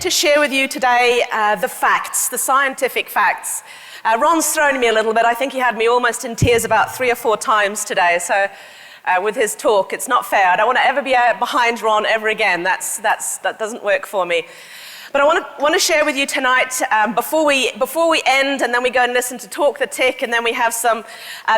to share with you today the facts, the scientific facts. Ron's thrown me a little bit. I think he had me almost in tears about 3 or 4 times today. So with his talk, it's not fair. I don't want to ever be behind Ron ever again. That doesn't work for me. But I want to share with you tonight, before we end, and then we go and listen to Talk the Tick, and then we have some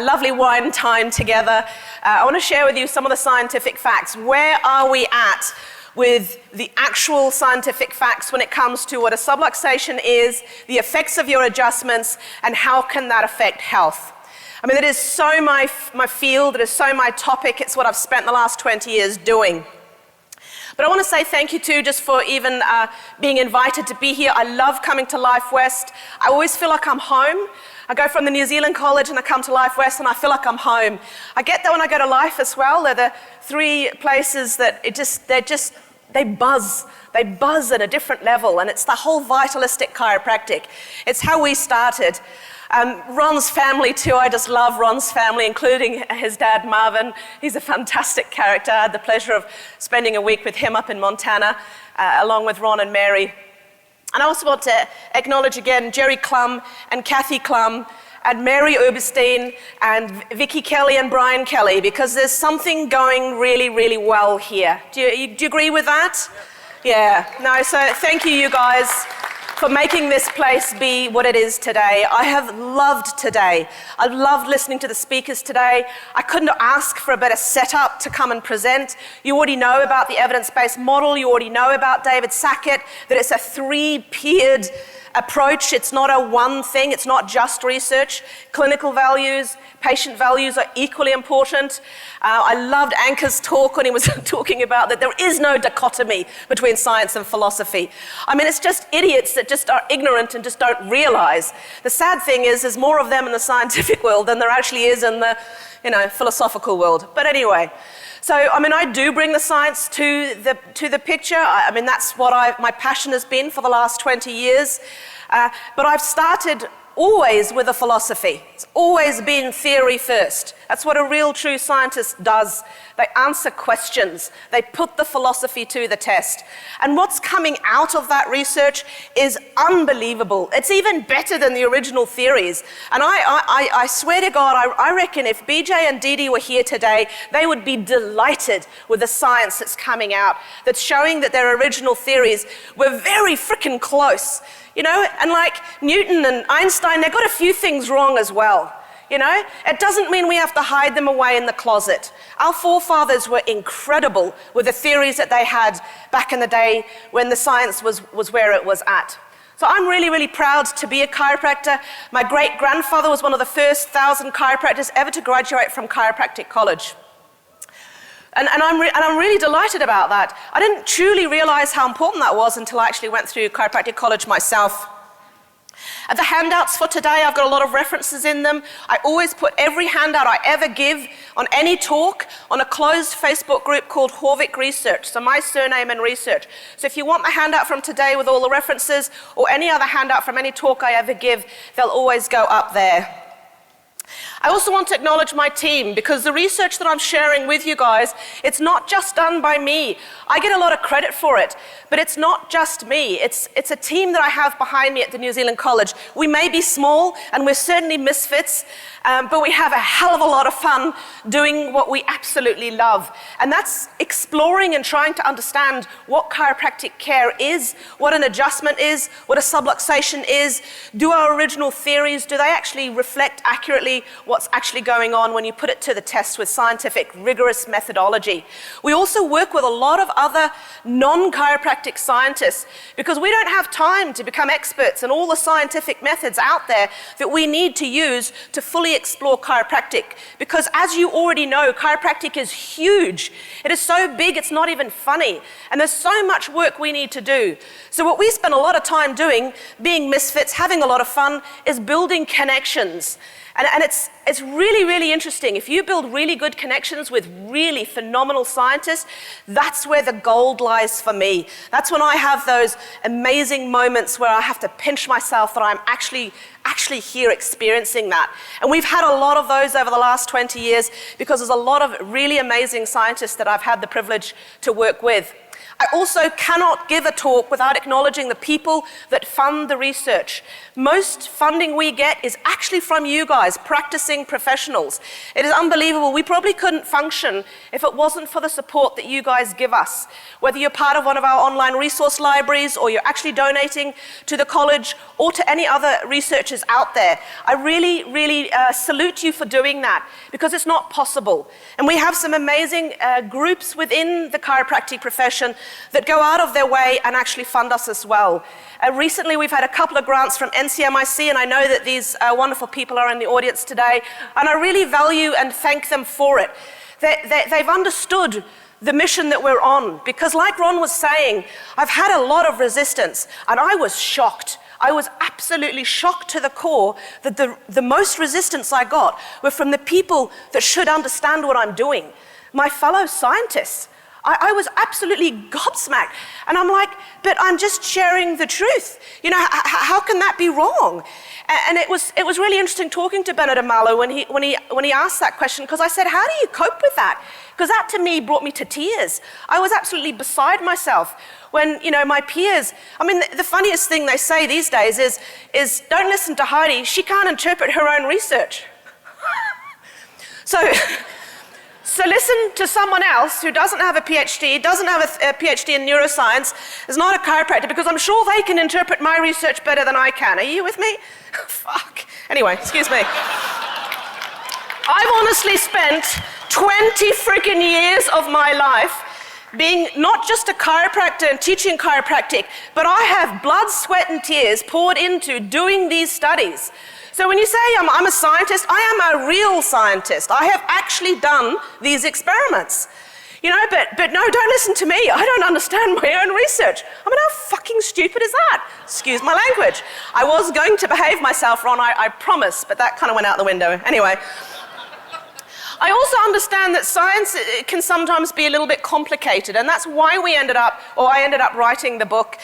lovely wine time together. I want to share with you some of the scientific facts. Where are we at with the actual scientific facts when it comes to what a subluxation is, the effects of your adjustments, and how can that affect health? I mean, it is so my field, it is so my topic. It's what I've spent the last 20 years doing. But I want to say thank you too, just for even being invited to be here. I love coming to Life West. I always feel like I'm home. I go from the New Zealand College and I come to Life West and I feel like I'm home. I get that when I go to Life as well. They're the 3 places that they buzz. They buzz at a different level, and it's the whole vitalistic chiropractic. It's how we started. Ron's family too, I just love Ron's family, including his dad Marvin. He's a fantastic character. I had the pleasure of spending a week with him up in Montana, along with Ron and Mary. And I also want to acknowledge again Jerry Klum and Kathy Klum and Mary Oberstein and Vicky Kelly and Brian Kelly, because there's something going really, really well here. Do you agree with that? Yeah. No, so thank you guys for making this place be what it is today. I have loved today. I loved listening to the speakers today. I couldn't ask for a better setup to come and present. You already know about the evidence-based model. You already know about David Sackett, that it's a 3-tiered approach. It's not a one thing. It's not just research. Clinical values, patient values are equally important. I loved Anker's talk when he was talking about that there is no dichotomy between science and philosophy. I mean, it's just idiots that just are ignorant and just don't realize. The sad thing is there's more of them in the scientific world than there actually is in the, philosophical world. But anyway, so, I mean, I do bring the science to the picture. I mean, that's what my passion has been for the last 20 years. But I've started always with a philosophy. It's always been theory first. That's what a real true scientist does. They answer questions. They put the philosophy to the test. And what's coming out of that research is unbelievable. It's even better than the original theories. And I swear to God, I reckon if BJ and Didi were here today, they would be delighted with the science that's coming out, that's showing that their original theories were very frickin' close. And like Newton and Einstein, they got a few things wrong as well. It doesn't mean we have to hide them away in the closet. Our forefathers were incredible with the theories that they had back in the day when the science was where it was at. So I'm really, really proud to be a chiropractor. My great-grandfather was one of the first 1,000 chiropractors ever to graduate from Chiropractic College. And I'm really delighted about that. I didn't truly realize how important that was until I actually went through Chiropractic College myself. At the handouts for today, I've got a lot of references in them. I always put every handout I ever give on any talk on a closed Facebook group called Haavik Research, so my surname and research. So if you want the handout from today with all the references, or any other handout from any talk I ever give, they'll always go up there. I also want to acknowledge my team, because the research that I'm sharing with you guys, it's not just done by me. I get a lot of credit for it, but it's not just me. It's a team that I have behind me at the New Zealand College. We may be small, and we're certainly misfits, but we have a hell of a lot of fun doing what we absolutely love. And that's exploring and trying to understand what chiropractic care is, what an adjustment is, what a subluxation is. Do our original theories, do they actually reflect accurately what's actually going on when you put it to the test with scientific, rigorous methodology? We also work with a lot of other non-chiropractic scientists, because we don't have time to become experts in all the scientific methods out there that we need to use to fully explore chiropractic. Because as you already know, chiropractic is huge. It is so big, it's not even funny. And there's so much work we need to do. So what we spend a lot of time doing, being misfits, having a lot of fun, is building connections. And it's really, really interesting. If you build really good connections with really phenomenal scientists, that's where the gold lies for me. That's when I have those amazing moments where I have to pinch myself that I'm actually here experiencing that. And we've had a lot of those over the last 20 years because there's a lot of really amazing scientists that I've had the privilege to work with. I also cannot give a talk without acknowledging the people that fund the research. Most funding we get is actually from you guys, practicing professionals. It is unbelievable. We probably couldn't function if it wasn't for the support that you guys give us. Whether you're part of one of our online resource libraries or you're actually donating to the college or to any other researchers out there, I really, really salute you for doing that, because it's not possible. And we have some amazing groups within the chiropractic profession that go out of their way and actually fund us as well. Recently, we've had a couple of grants from NCMIC, and I know that these wonderful people are in the audience today, and I really value and thank them for it. They've understood the mission that we're on, because like Ron was saying, I've had a lot of resistance, and I was shocked. I was absolutely shocked to the core that the most resistance I got were from the people that should understand what I'm doing, my fellow scientists. I was absolutely gobsmacked. And I'm like, but I'm just sharing the truth. You know, how can that be wrong? And it was really interesting talking to Bernard Amalo when he asked that question, because I said, how do you cope with that? Because that to me brought me to tears. I was absolutely beside myself when, you know, my peers, I mean, the funniest thing they say these days is don't listen to Heidi, she can't interpret her own research. So listen to someone else who doesn't have a PhD, doesn't have a PhD in neuroscience, is not a chiropractor, because I'm sure they can interpret my research better than I can. Are you with me? Fuck. Anyway, excuse me. I've honestly spent 20 freaking years of my life being not just a chiropractor and teaching chiropractic, but I have blood, sweat, and tears poured into doing these studies. So when you say I'm a scientist, I am a real scientist. I have actually done these experiments. You know, but no, don't listen to me. I don't understand my own research. I mean, how fucking stupid is that? Excuse my language. I was going to behave myself, Ron, I promise, but that kind of went out the window. Anyway. I also understand that science can sometimes be a little bit complicated, and that's why I ended up writing the book,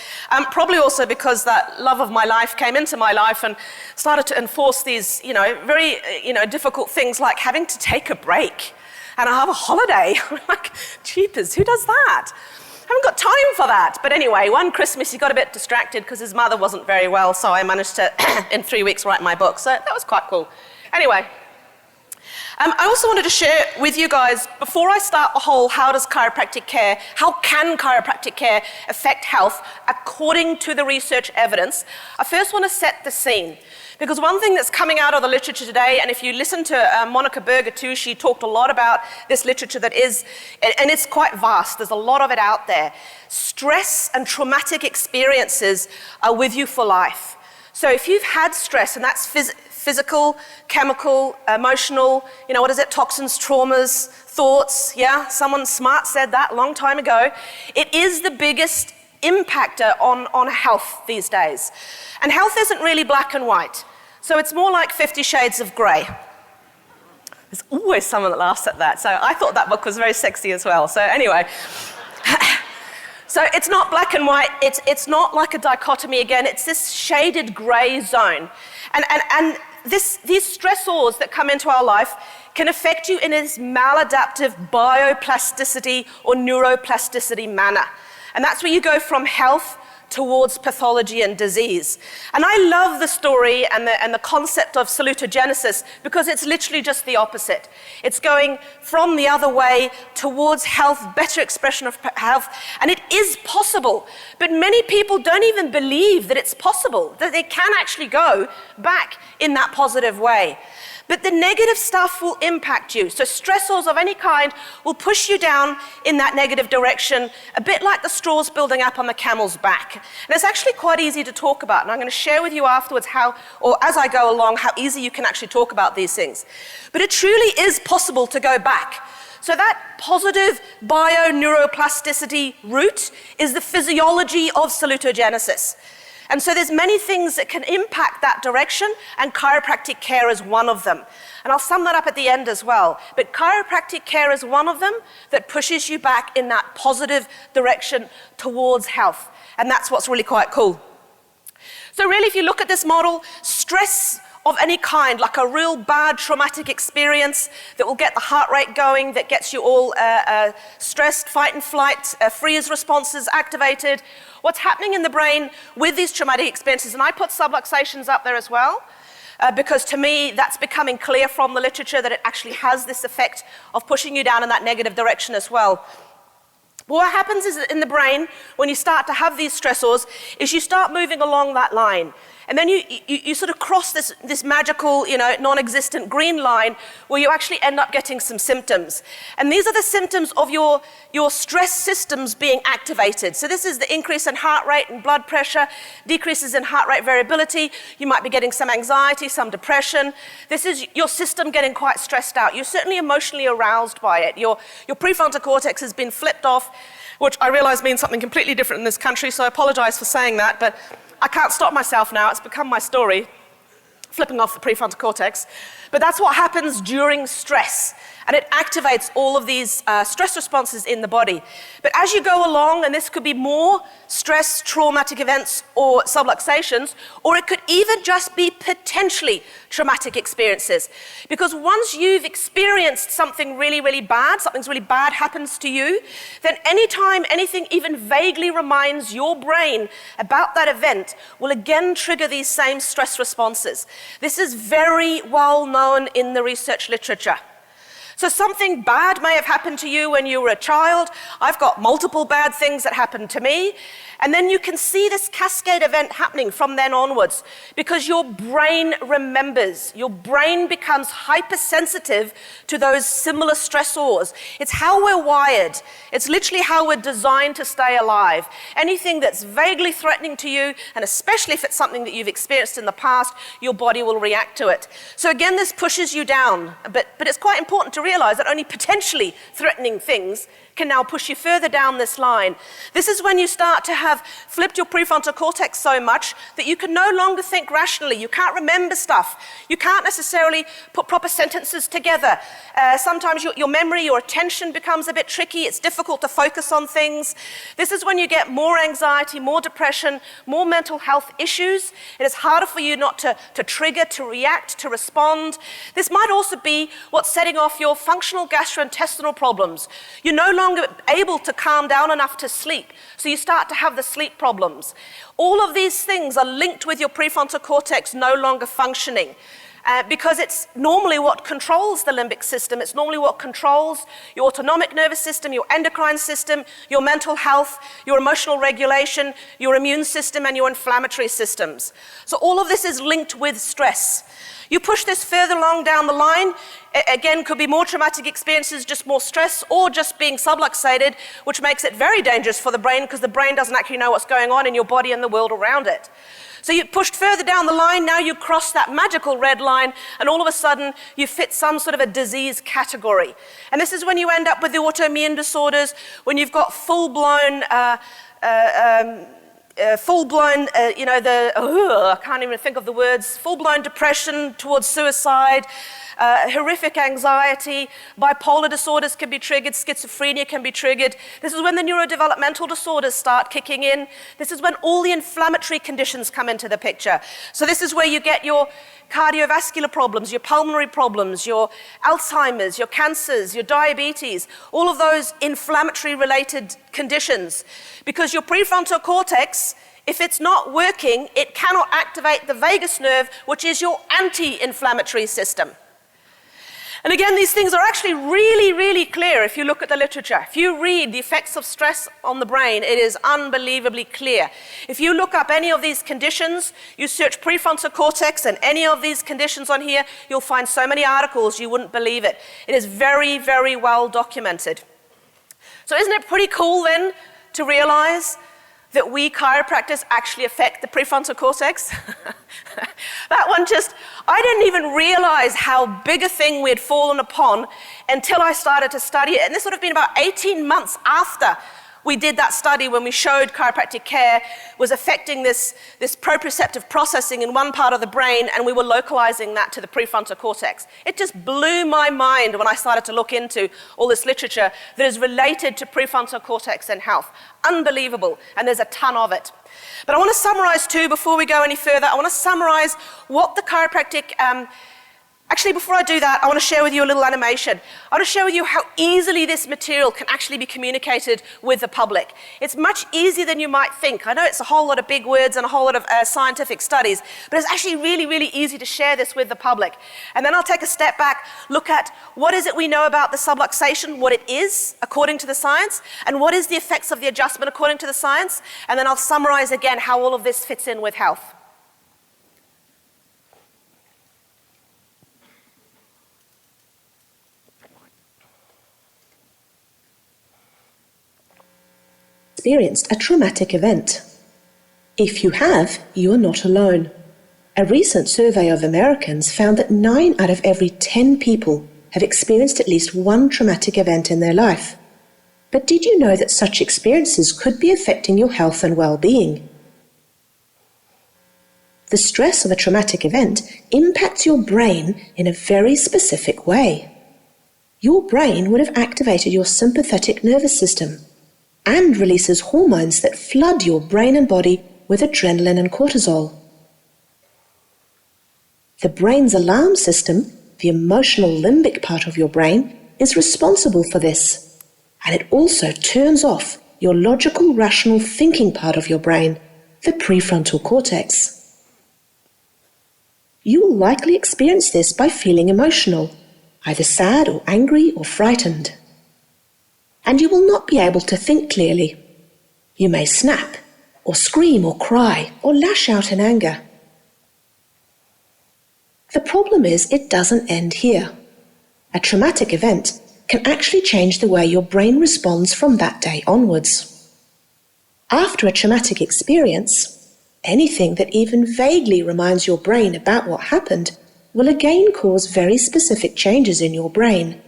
probably also because that love of my life came into my life and started to enforce these, you know, very, you know, difficult things like having to take a break and I have a holiday. I'm like, jeepers, who does that? I haven't got time for that. But anyway, one Christmas he got a bit distracted because his mother wasn't very well, so I managed to, in 3 weeks, write my book. So that was quite cool. Anyway. I also wanted to share with you guys, before I start the whole how can chiropractic care affect health according to the research evidence, I first want to set the scene. Because one thing that's coming out of the literature today, and if you listen to Monica Berger too, she talked a lot about this literature that is, and it's quite vast, there's a lot of it out there. Stress and traumatic experiences are with you for life. So if you've had stress, and that's physical, chemical, emotional, you know, what is it? Toxins, traumas, thoughts, yeah? Someone smart said that a long time ago. It is the biggest impactor on health these days. And health isn't really black and white. So it's more like 50 Shades of Grey. There's always someone that laughs at that. So I thought that book was very sexy as well. So anyway. So it's not black and white, it's not like a dichotomy again, it's this shaded gray zone. And these stressors that come into our life can affect you in this maladaptive bioplasticity or neuroplasticity manner. And that's where you go from health towards pathology and disease. And I love the story and the concept of salutogenesis because it's literally just the opposite. It's going from the other way towards health, better expression of health, and it is possible. But many people don't even believe that it's possible, that they can actually go back in that positive way. But the negative stuff will impact you. So stressors of any kind will push you down in that negative direction, a bit like the straws building up on the camel's back. And it's actually quite easy to talk about. And I'm going to share with you afterwards how, or as I go along, how easy you can actually talk about these things. But it truly is possible to go back. So that positive bio-neuroplasticity route is the physiology of salutogenesis. And so there's many things that can impact that direction, and chiropractic care is one of them. And I'll sum that up at the end as well. But chiropractic care is one of them that pushes you back in that positive direction towards health. And that's what's really quite cool. So really, if you look at this model, stress of any kind, like a real bad traumatic experience that will get the heart rate going, that gets you all stressed, fight and flight, freeze responses activated, what's happening in the brain with these traumatic experiences, and I put subluxations up there as well, because to me that's becoming clear from the literature that it actually has this effect of pushing you down in that negative direction as well. What happens is in the brain, when you start to have these stressors, is you start moving along that line. And then you sort of cross this magical, non-existent green line where you actually end up getting some symptoms. And these are the symptoms of your stress systems being activated. So this is the increase in heart rate and blood pressure, decreases in heart rate variability. You might be getting some anxiety, some depression. This is your system getting quite stressed out. You're certainly emotionally aroused by it. Your prefrontal cortex has been flipped off, which I realize means something completely different in this country, so I apologize for saying that, but I can't stop myself now. It's become my story, flipping off the prefrontal cortex. But that's what happens during stress. And it activates all of these stress responses in the body. But as you go along, and this could be more stress, traumatic events, or subluxations, or it could even just be potentially traumatic experiences. Because once you've experienced something really, really bad, something's really bad happens to you, then anytime anything even vaguely reminds your brain about that event will again trigger these same stress responses. This is very well known in the research literature. So something bad may have happened to you when you were a child. I've got multiple bad things that happened to me. And then you can see this cascade event happening from then onwards because your brain remembers. Your brain becomes hypersensitive to those similar stressors. It's how we're wired. It's literally how we're designed to stay alive. Anything that's vaguely threatening to you, and especially if it's something that you've experienced in the past, your body will react to it. So again, this pushes you down. But it's quite important to realize that only potentially threatening things can now push you further down this line. This is when you start to have flipped your prefrontal cortex so much that you can no longer think rationally. You can't remember stuff. You can't necessarily put proper sentences together. Sometimes your memory, your attention becomes a bit tricky. It's difficult to focus on things. This is when you get more anxiety, more depression, more mental health issues. It is harder for you not to trigger, to react, to respond. This might also be what's setting off your functional gastrointestinal problems. You're no longer able to calm down enough to sleep, so you start to have the sleep problems. All of these things are linked with your prefrontal cortex no longer functioning. Because it's normally what controls the limbic system. It's normally what controls your autonomic nervous system, your endocrine system, your mental health, your emotional regulation, your immune system, and your inflammatory systems. So all of this is linked with stress. You push this further along down the line, again, could be more traumatic experiences, just more stress, or just being subluxated, which makes it very dangerous for the brain because the brain doesn't actually know what's going on in your body and the world around it. So you pushed further down the line, now you cross that magical red line, and all of a sudden you fit some sort of a disease category. And this is when you end up with the autoimmune disorders, when you've got full-blown, I can't even think of the words, full-blown depression towards suicide, horrific anxiety, bipolar disorders can be triggered, schizophrenia can be triggered. This is when the neurodevelopmental disorders start kicking in. This is when all the inflammatory conditions come into the picture. So this is where you get your cardiovascular problems, your pulmonary problems, your Alzheimer's, your cancers, your diabetes, all of those inflammatory related conditions. Because your prefrontal cortex, if it's not working, it cannot activate the vagus nerve, which is your anti-inflammatory system. And again, these things are actually really, really clear if you look at the literature. If you read the effects of stress on the brain, it is unbelievably clear. If you look up any of these conditions, you search prefrontal cortex and any of these conditions on here, you'll find so many articles you wouldn't believe it. It is very, very well documented. So isn't it pretty cool then to realize that we chiropractors actually affect the prefrontal cortex? That one I didn't even realize how big a thing we had fallen upon until I started to study it. And this would have been about 18 months after We did that study when we showed chiropractic care was affecting this proprioceptive processing in one part of the brain, and we were localizing that to the prefrontal cortex. It just blew my mind when I started to look into all this literature that is related to prefrontal cortex and health. Unbelievable, and there's a ton of it. But I want to summarize too, before we go any further, I want to summarize what the chiropractic actually, before I do that, I want to share with you a little animation. I want to share with you how easily this material can actually be communicated with the public. It's much easier than you might think. I know it's a whole lot of big words and a whole lot of scientific studies, but it's actually really, really easy to share this with the public. And then I'll take a step back, look at what is it we know about the subluxation, what it is according to the science, and what is the effects of the adjustment according to the science, and then I'll summarize again how all of this fits in with health. Experienced a traumatic event. If you have, you are not alone. A recent survey of Americans found that 9 out of every 10 people have experienced at least one traumatic event in their life. But did you know that such experiences could be affecting your health and well-being? The stress of a traumatic event impacts your brain in a very specific way. Your brain would have activated your sympathetic nervous system and releases hormones that flood your brain and body with adrenaline and cortisol. The brain's alarm system, the emotional limbic part of your brain, is responsible for this, and it also turns off your logical, rational thinking part of your brain, the prefrontal cortex. You will likely experience this by feeling emotional, either sad or angry or frightened. And you will not be able to think clearly. You may snap, or scream, or cry, or lash out in anger. The problem is it doesn't end here. A traumatic event can actually change the way your brain responds from that day onwards. After a traumatic experience, anything that even vaguely reminds your brain about what happened will again cause very specific changes in your brain.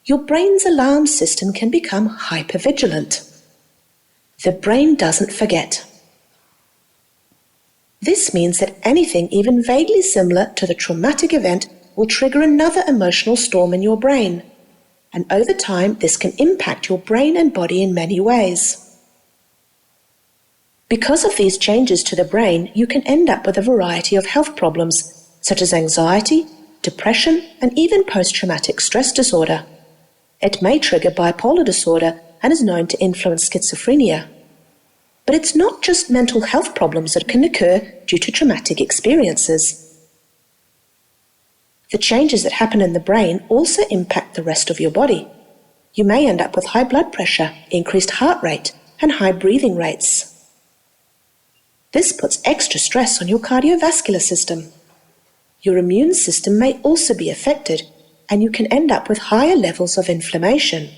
Your brain's alarm system can become hypervigilant. The brain doesn't forget. This means that anything even vaguely similar to the traumatic event will trigger another emotional storm in your brain. And over time, this can impact your brain and body in many ways. Because of these changes to the brain, you can end up with a variety of health problems, such as anxiety, depression, and even post-traumatic stress disorder. It may trigger bipolar disorder and is known to influence schizophrenia. But it's not just mental health problems that can occur due to traumatic experiences. The changes that happen in the brain also impact the rest of your body. You may end up with high blood pressure, increased heart rate, and high breathing rates. This puts extra stress on your cardiovascular system. Your immune system may also be affected, and you can end up with higher levels of inflammation.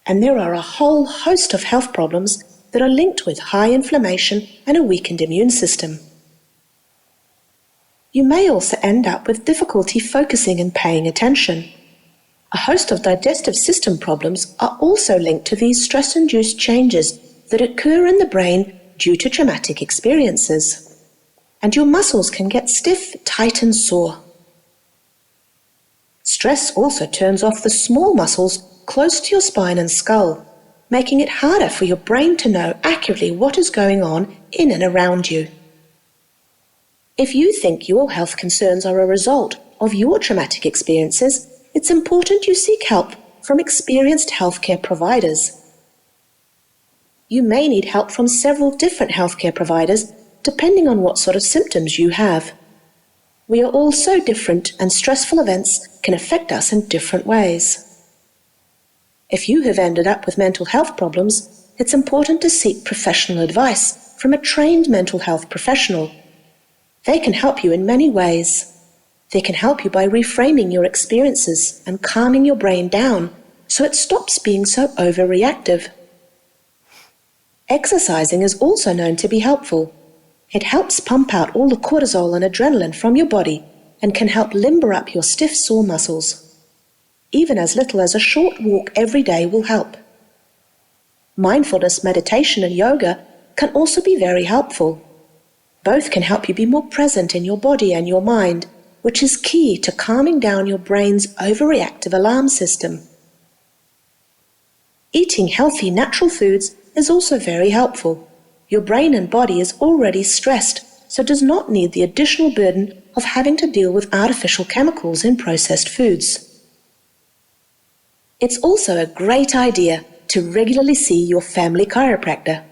And there are a whole host of health problems that are linked with high inflammation and a weakened immune system. You may also end up with difficulty focusing and paying attention. A host of digestive system problems are also linked to these stress-induced changes that occur in the brain due to traumatic experiences. And your muscles can get stiff, tight, and sore. Stress also turns off the small muscles close to your spine and skull, making it harder for your brain to know accurately what is going on in and around you. If you think your health concerns are a result of your traumatic experiences, it's important you seek help from experienced healthcare providers. You may need help from several different healthcare providers depending on what sort of symptoms you have. We are all so different, and stressful events can affect us in different ways. If you have ended up with mental health problems, it's important to seek professional advice from a trained mental health professional. They can help you in many ways. They can help you by reframing your experiences and calming your brain down so it stops being so overreactive. Exercising is also known to be helpful. It helps pump out all the cortisol and adrenaline from your body and can help limber up your stiff, sore muscles. Even as little as a short walk every day will help. Mindfulness meditation and yoga can also be very helpful. Both can help you be more present in your body and your mind, which is key to calming down your brain's overreactive alarm system. Eating healthy natural foods is also very helpful. Your brain and body is already stressed, so does not need the additional burden of having to deal with artificial chemicals in processed foods. It's also a great idea to regularly see your family chiropractor.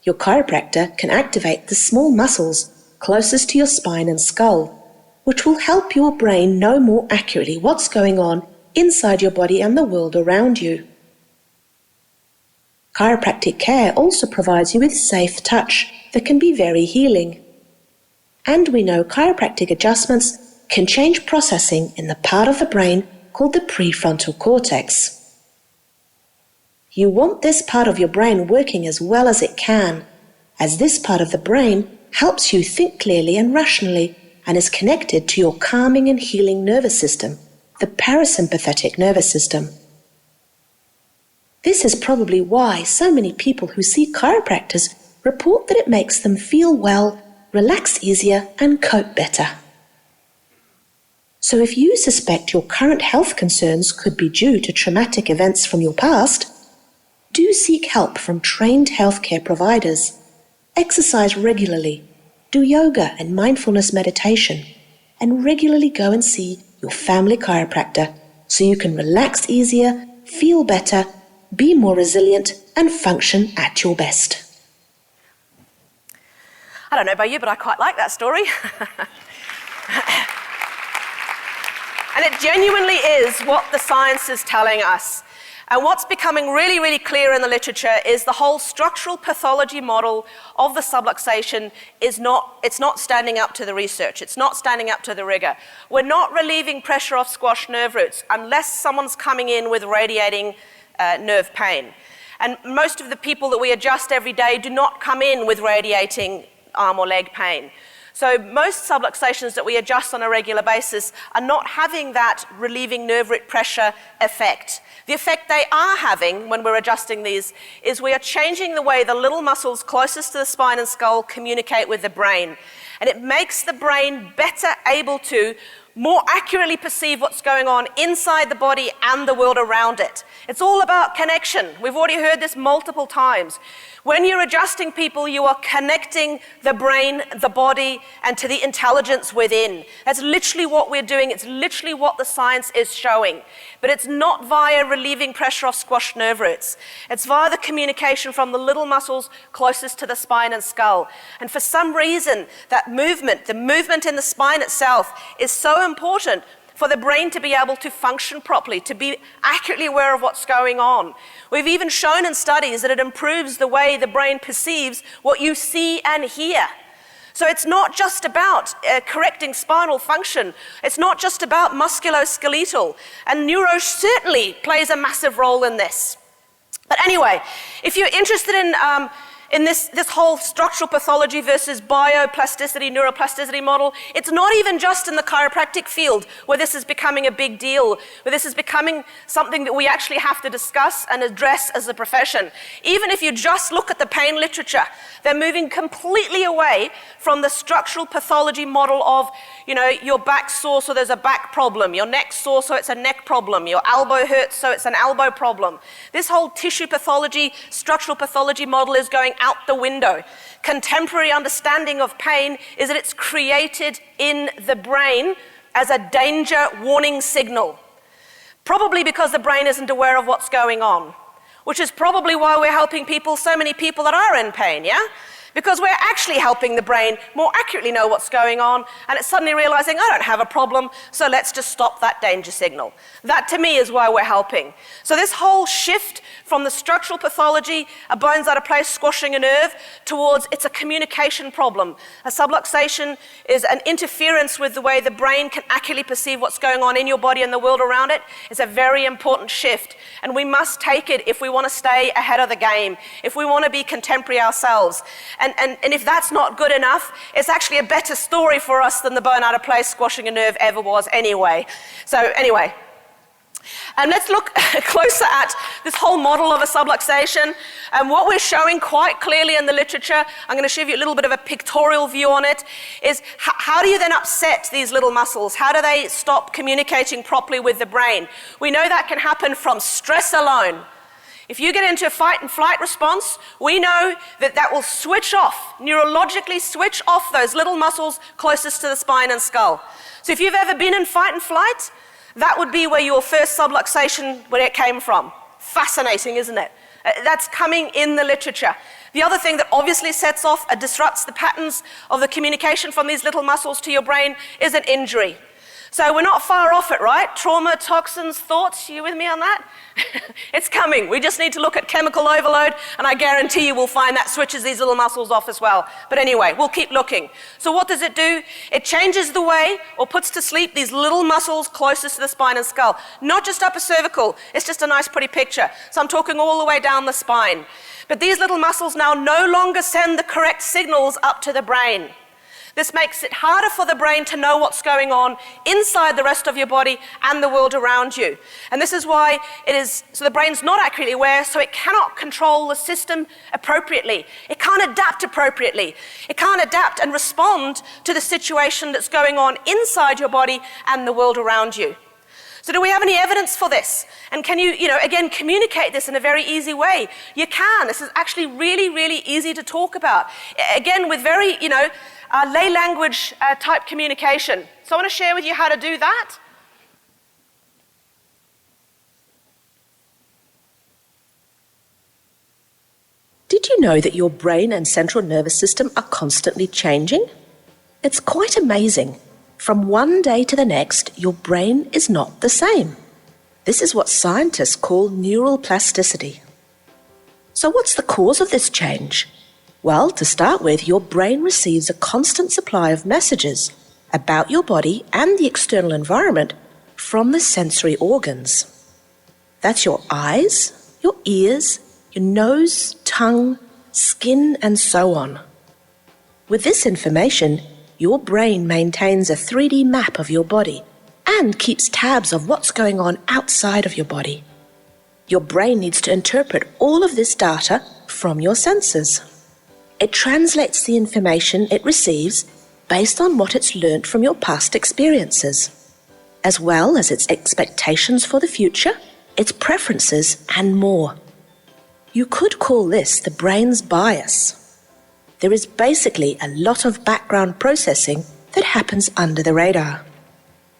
Your chiropractor can activate the small muscles closest to your spine and skull, which will help your brain know more accurately what's going on inside your body and the world around you. Chiropractic care also provides you with safe touch that can be very healing. And we know chiropractic adjustments can change processing in the part of the brain called the prefrontal cortex. You want this part of your brain working as well as it can, as this part of the brain helps you think clearly and rationally and is connected to your calming and healing nervous system, the parasympathetic nervous system. This is probably why so many people who see chiropractors report that it makes them feel well, relax easier, and cope better. So if you suspect your current health concerns could be due to traumatic events from your past, do seek help from trained healthcare providers. Exercise regularly, do yoga and mindfulness meditation, and regularly go and see your family chiropractor so you can relax easier, feel better, be more resilient, and function at your best. I don't know about you, but I quite like that story. And it genuinely is what the science is telling us. And what's becoming really, really clear in the literature is the whole structural pathology model of the subluxation it's not standing up to the research. It's not standing up to the rigor. We're not relieving pressure off squashed nerve roots unless someone's coming in with radiating nerve pain. And most of the people that we adjust every day do not come in with radiating arm or leg pain. So most subluxations that we adjust on a regular basis are not having that relieving nerve root pressure effect. The effect they are having when we're adjusting these is we are changing the way the little muscles closest to the spine and skull communicate with the brain. And it makes the brain better able to more accurately perceive what's going on inside the body and the world around it. It's all about connection. We've already heard this multiple times. When you're adjusting people, you are connecting the brain, the body, and to the intelligence within. That's literally what we're doing. It's literally what the science is showing. But it's not via relieving pressure off squashed nerve roots. It's via the communication from the little muscles closest to the spine and skull. And for some reason, that movement, the movement in the spine itself, is so important for the brain to be able to function properly, to be accurately aware of what's going on. We've even shown in studies that it improves the way the brain perceives what you see and hear. So it's not just about correcting spinal function. It's not just about musculoskeletal. And neuro certainly plays a massive role in this. But anyway, if you're interested in this whole structural pathology versus bioplasticity, neuroplasticity model, it's not even just in the chiropractic field where this is becoming a big deal, where this is becoming something that we actually have to discuss and address as a profession. Even if you just look at the pain literature, they're moving completely away from the structural pathology model of, your back sore, so there's a back problem, your neck sore, so it's a neck problem, your elbow hurts, so it's an elbow problem. This whole tissue pathology, structural pathology model is going out the window. Contemporary understanding of pain is that it's created in the brain as a danger warning signal. Probably because the brain isn't aware of what's going on, which is probably why we're helping so many people that are in pain, yeah? Because we're actually helping the brain more accurately know what's going on, and it's suddenly realizing, I don't have a problem, so let's just stop that danger signal. That, to me, is why we're helping. So this whole shift from the structural pathology, a bones out of place, squashing a nerve, towards it's a communication problem. A subluxation is an interference with the way the brain can accurately perceive what's going on in your body and the world around it. It's a very important shift, and we must take it if we want to stay ahead of the game, if we want to be contemporary ourselves. And if that's not good enough, it's actually a better story for us than the bone out of place squashing a nerve ever was anyway. So anyway, And let's look closer at this whole model of a subluxation. And what we're showing quite clearly in the literature, I'm going to show you a little bit of a pictorial view on it, is how do you then upset these little muscles? How do they stop communicating properly with the brain? We know that can happen from stress alone. If you get into a fight and flight response, we know that that will switch off, neurologically switch off those little muscles closest to the spine and skull. So if you've ever been in fight and flight, that would be where your first subluxation, where it came from. Fascinating, isn't it? That's coming in the literature. The other thing that obviously sets off and disrupts the patterns of the communication from these little muscles to your brain is an injury. So we're not far off it, right? Trauma, toxins, thoughts, you with me on that? It's coming. We just need to look at chemical overload, and I guarantee you we'll find that switches these little muscles off as well. But anyway, we'll keep looking. So what does it do? It changes the way, or puts to sleep, these little muscles closest to the spine and skull. Not just upper cervical. It's just a nice pretty picture. So I'm talking all the way down the spine. But these little muscles now no longer send the correct signals up to the brain. This makes it harder for the brain to know what's going on inside the rest of your body and the world around you. And this is why so the brain's not accurately aware, so it cannot control the system appropriately. It can't adapt appropriately. It can't adapt and respond to the situation that's going on inside your body and the world around you. So do we have any evidence for this? And can you, again, communicate this in a very easy way? You can. This is actually really, really easy to talk about. Again, with very, lay language type communication. So I want to share with you how to do that. Did you know that your brain and central nervous system are constantly changing? It's quite amazing. From one day to the next, your brain is not the same. This is what scientists call neuroplasticity. So what's the cause of this change? Well, to start with, your brain receives a constant supply of messages about your body and the external environment from the sensory organs. That's your eyes, your ears, your nose, tongue, skin, and so on. With this information, your brain maintains a 3D map of your body and keeps tabs of what's going on outside of your body. Your brain needs to interpret all of this data from your senses. It translates the information it receives based on what it's learnt from your past experiences, as well as its expectations for the future, its preferences, and more. You could call this the brain's bias. There is basically a lot of background processing that happens under the radar.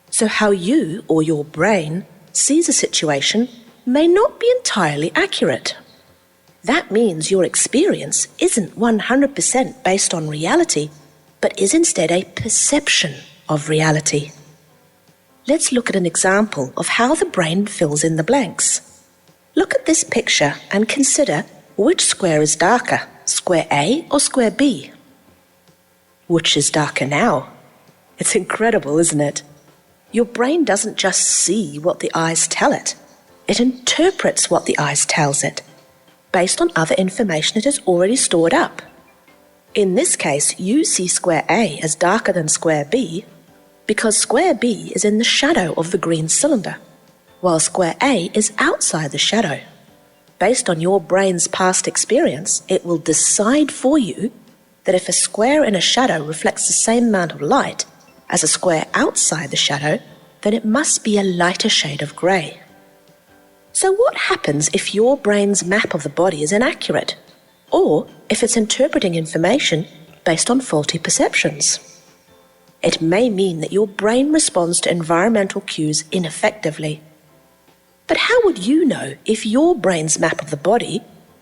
So how you or your brain sees a situation may not be entirely accurate. That means your experience isn't 100% based on reality, but is instead a perception of reality. Let's look at an example of how the brain fills in the blanks. Look at this picture and consider which square is darker, square A or square B? Which is darker now? It's incredible, isn't it? Your brain doesn't just see what the eyes tell it. It interprets what the eyes tells it, based on other information it has already stored up. In this case, you see square A as darker than square B because square B is in the shadow of the green cylinder, while square A is outside the shadow. Based on your brain's past experience, it will decide for you that if a square in a shadow reflects the same amount of light as a square outside the shadow, then it must be a lighter shade of grey. So what happens if your brain's map of the body is inaccurate, or if it's interpreting information based on faulty perceptions? It may mean that your brain responds to environmental cues ineffectively. But how would you know if your brain's map of the body,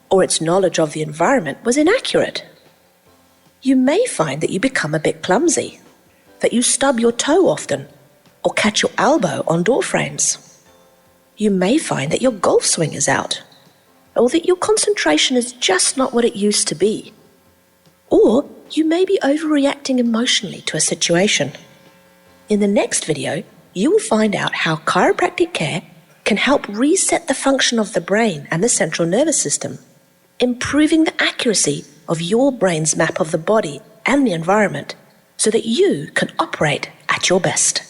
or its knowledge of the environment, was inaccurate? You may find that you become a bit clumsy, that you stub your toe often, or catch your elbow on door frames. You may find that your golf swing is out, or that your concentration is just not what it used to be. Or you may be overreacting emotionally to a situation. In the next video, you will find out how chiropractic care can help reset the function of the brain and the central nervous system, improving the accuracy of your brain's map of the body and the environment so that you can operate at your best.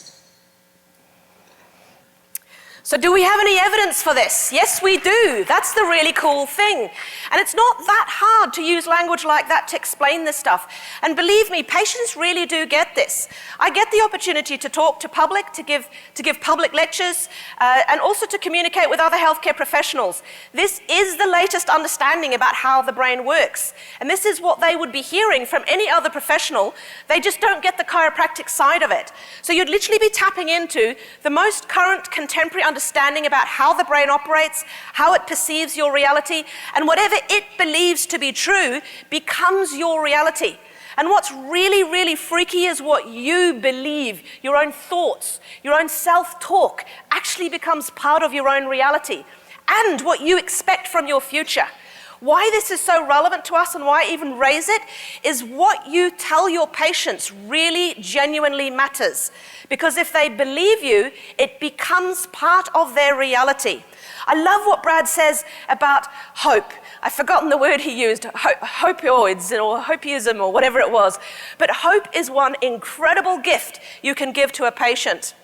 So do we have any evidence for this? Yes, we do. That's the really cool thing. And it's not that hard to use language like that to explain this stuff. And believe me, patients really do get this. I get the opportunity to talk to public, to give public lectures, and also to communicate with other healthcare professionals. This is the latest understanding about how the brain works. And this is what they would be hearing from any other professional. They just don't get the chiropractic side of it. So you'd literally be tapping into the most current contemporary understanding about how the brain operates, how it perceives your reality, and whatever it believes to be true becomes your reality. And what's really, really freaky is what you believe, your own thoughts, your own self-talk actually becomes part of your own reality and what you expect from your future. Why this is so relevant to us and why I even raise it is what you tell your patients really genuinely matters. Because if they believe you, it becomes part of their reality. I love what Brad says about hope. I've forgotten the word he used, hopioids or hopeism or whatever it was. But hope is one incredible gift you can give to a patient.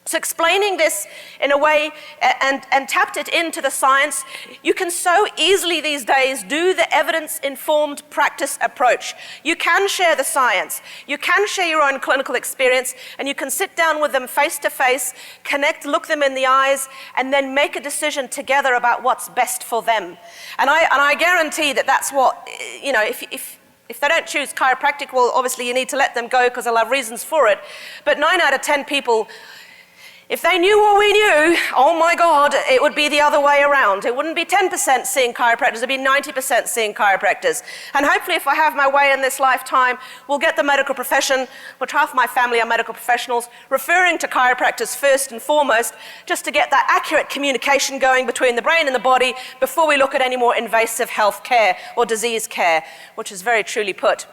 So explaining this in a way and tapped it into the science, you can so easily these days do the evidence-informed practice approach. You can share the science, you can share your own clinical experience, and you can sit down with them face to face, connect, look them in the eyes, and then make a decision together about what's best for them. And I guarantee that that's what, you know, if they don't choose chiropractic, well, obviously you need to let them go because they'll have reasons for it. But 9 out of 10 people, if they knew what we knew, oh my God, it would be the other way around. It wouldn't be 10% seeing chiropractors, it'd be 90% seeing chiropractors. And hopefully if I have my way in this lifetime, we'll get the medical profession, which half my family are medical professionals, referring to chiropractors first and foremost, just to get that accurate communication going between the brain and the body before we look at any more invasive health care or disease care, which is very truly put.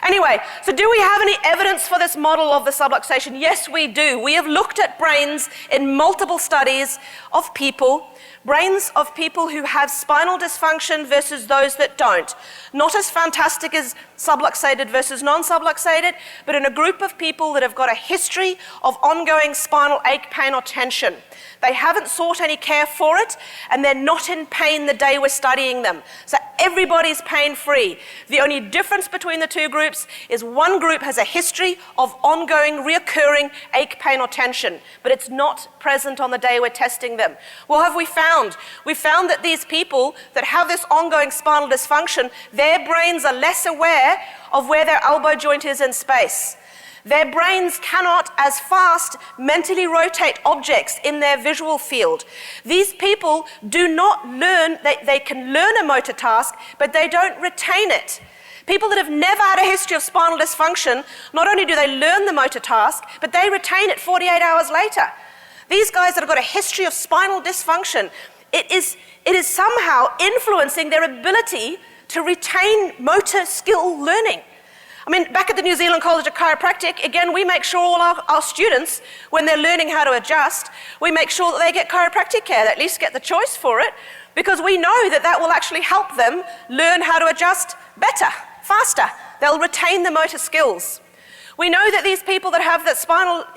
Anyway, so do we have any evidence for this model of the subluxation? Yes, we do. We have looked at brains in multiple studies of people, brains of people who have spinal dysfunction versus those that don't. Not as fantastic as subluxated versus non-subluxated, but in a group of people that have got a history of ongoing spinal ache, pain, or tension. They haven't sought any care for it, and they're not in pain the day we're studying them. So everybody's pain-free. The only difference between the two groups is one group has a history of ongoing, reoccurring ache, pain, or tension, but it's not present on the day we're testing them. What have we found? We found that these people that have this ongoing spinal dysfunction, their brains are less aware of where their elbow joint is in space. Their brains cannot as fast mentally rotate objects in their visual field. These people do not learn, they can learn a motor task, but they don't retain it. People that have never had a history of spinal dysfunction, not only do they learn the motor task, but they retain it 48 hours later. These guys that have got a history of spinal dysfunction, it is somehow influencing their ability to retain motor skill learning. I mean, back at the New Zealand College of Chiropractic, again, we make sure all our students, when they're learning how to adjust, we make sure that they get chiropractic care, they at least get the choice for it, because we know that that will actually help them learn how to adjust better, faster. They'll retain the motor skills. We know that these people that have that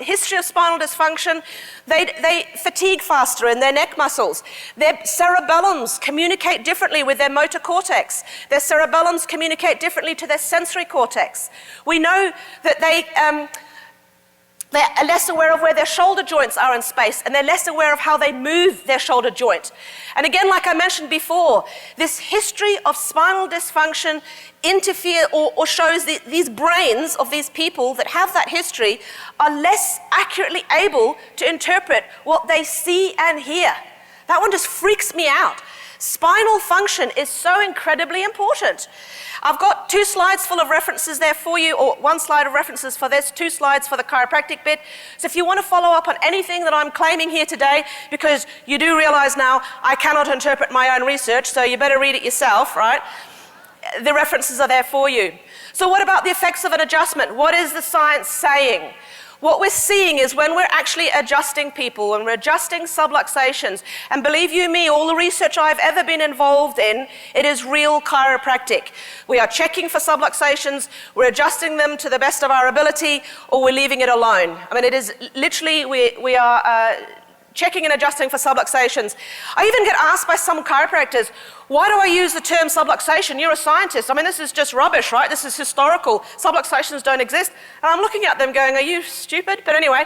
history of spinal dysfunction, they fatigue faster in their neck muscles. Their cerebellums communicate differently with their motor cortex. Their cerebellums communicate differently to their sensory cortex. We know that they're less aware of where their shoulder joints are in space, and they're less aware of how they move their shoulder joint. And again, like I mentioned before, this history of spinal dysfunction interfere or shows these brains of these people that have that history are less accurately able to interpret what they see and hear. That one just freaks me out. Spinal function is so incredibly important. I've got 2 slides full of references there for you, or 1 slide of references for this, 2 slides for the chiropractic bit. So if you want to follow up on anything that I'm claiming here today, because you do realize now I cannot interpret my own research, so you better read it yourself, right? The references are there for you. So what about the effects of an adjustment? What is the science saying? What we're seeing is when we're actually adjusting people, when we're adjusting subluxations, and believe you me, all the research I've ever been involved in, it is real chiropractic. We are checking for subluxations, we're adjusting them to the best of our ability, or we're leaving it alone. I mean, it is literally, we are checking and adjusting for subluxations. I even get asked by some chiropractors, why do I use the term subluxation? You're a scientist. I mean, this is just rubbish, right? This is historical. Subluxations don't exist. And I'm looking at them going, are you stupid? But anyway,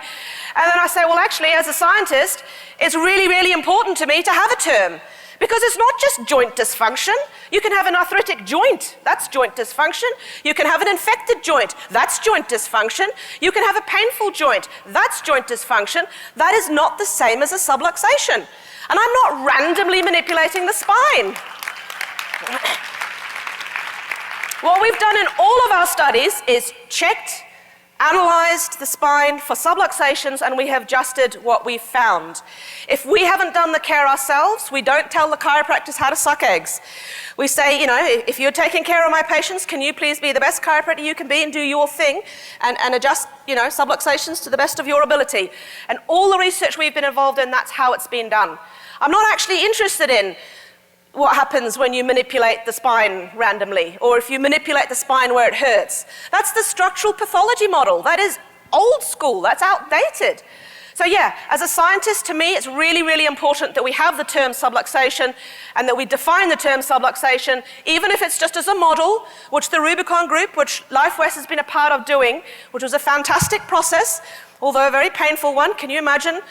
and then I say, well, actually, as a scientist, it's really, really important to me to have a term. Because it's not just joint dysfunction. You can have an arthritic joint, that's joint dysfunction. You can have an infected joint, that's joint dysfunction. You can have a painful joint, that's joint dysfunction. That is not the same as a subluxation. And I'm not randomly manipulating the spine. What we've done in all of our studies is checked, analyzed the spine for subluxations, and we have adjusted what we found. If we haven't done the care ourselves, we don't tell the chiropractors how to suck eggs. We say, you know, if you're taking care of my patients, can you please be the best chiropractor you can be and do your thing and adjust, you know, subluxations to the best of your ability. And all the research we've been involved in, that's how it's been done. I'm not actually interested in what happens when you manipulate the spine randomly, or if you manipulate the spine where it hurts. That's the structural pathology model. That is old school, that's outdated. So yeah, as a scientist, to me, it's really, really important that we have the term subluxation and that we define the term subluxation, even if it's just as a model, which the Rubicon group, which LifeWest has been a part of doing, which was a fantastic process, although a very painful one. Can you imagine?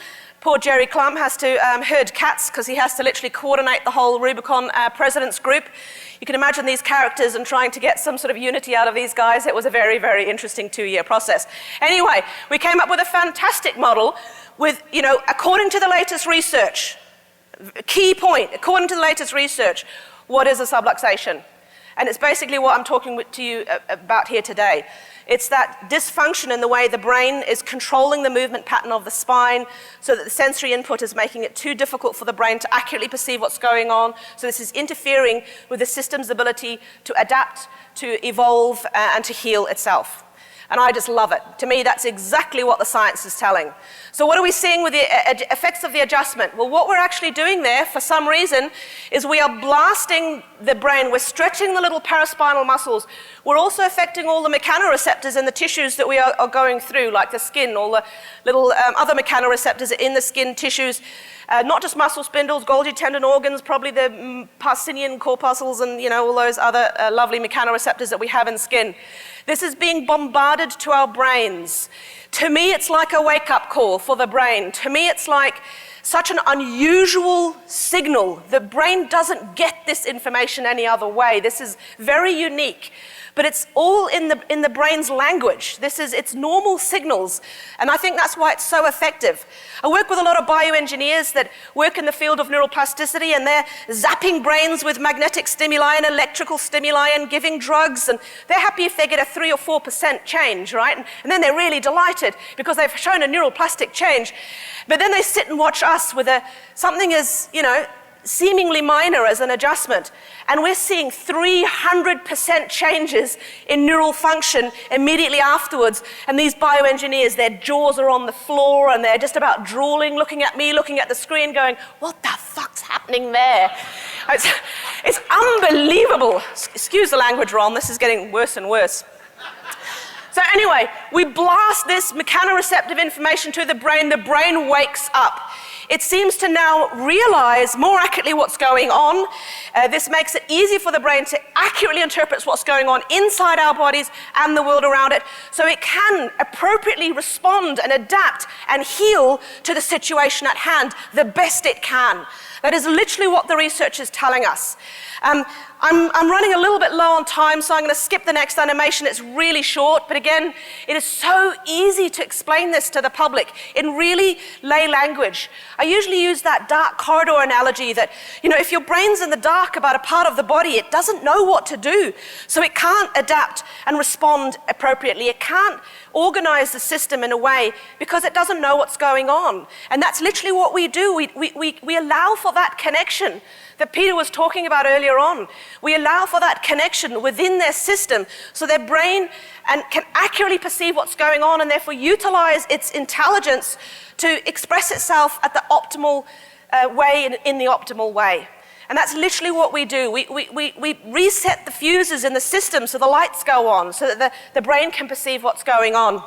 Poor Jerry Clum has to herd cats because he has to literally coordinate the whole Rubicon president's group. You can imagine these characters and trying to get some sort of unity out of these guys. It was a very, very interesting 2-year process. Anyway, we came up with a fantastic model with, you know, according to the latest research, key point, according to the latest research, what is a subluxation? And it's basically what I'm talking to you about here today. It's that dysfunction in the way the brain is controlling the movement pattern of the spine so that the sensory input is making it too difficult for the brain to accurately perceive what's going on. So this is interfering with the system's ability to adapt, to evolve, and to heal itself. And I just love it. To me, that's exactly what the science is telling. So what are we seeing with the effects of the adjustment? Well, what we're actually doing there, for some reason, is we are blasting the brain. We're stretching the little paraspinal muscles. We're also affecting all the mechanoreceptors in the tissues that we are going through, like the skin, all the little other mechanoreceptors in the skin tissues. Not just muscle spindles, Golgi tendon organs, probably the Pacinian corpuscles and, you know, all those other lovely mechanoreceptors that we have in skin. This is being bombarded to our brains. To me, it's like a wake-up call for the brain. To me, it's like such an unusual signal. The brain doesn't get this information any other way. This is very unique. But it's all in the brain's language. It's normal signals. And I think that's why it's so effective. I work with a lot of bioengineers that work in the field of neuroplasticity, and they're zapping brains with magnetic stimuli and electrical stimuli and giving drugs. And they're happy if they get a 3 or 4% change, right? And then they're really delighted because they've shown a neuroplastic change. But then they sit and watch us with something as, you know, seemingly minor as an adjustment, and we're seeing 300% changes in neural function immediately afterwards. And these bioengineers, their jaws are on the floor and they're just about drooling, looking at me, looking at the screen, going, what the fuck's happening there? It's unbelievable. Excuse the language, Ron, this is getting worse and worse. So anyway, we blast this mechanoreceptive information to the brain wakes up. It seems to now realize more accurately what's going on. This makes it easy for the brain to accurately interpret what's going on inside our bodies and the world around it, so it can appropriately respond and adapt and heal to the situation at hand the best it can. That is literally what the research is telling us. I'm running a little bit low on time, so I'm going to skip the next animation. It's really short, but again, it is so easy to explain this to the public in really lay language. I usually use that dark corridor analogy that, you know, if your brain's in the dark about a part of the body, it doesn't know what to do. So it can't adapt and respond appropriately. It can't organize the system in a way because it doesn't know what's going on. And that's literally what we do. We allow for that connection that Peter was talking about earlier on. We allow for that connection within their system so their brain can accurately perceive what's going on and therefore utilize its intelligence to express itself at the optimal way, in the optimal way. And that's literally what we do. We reset the fuses in the system so the lights go on, so that the brain can perceive what's going on.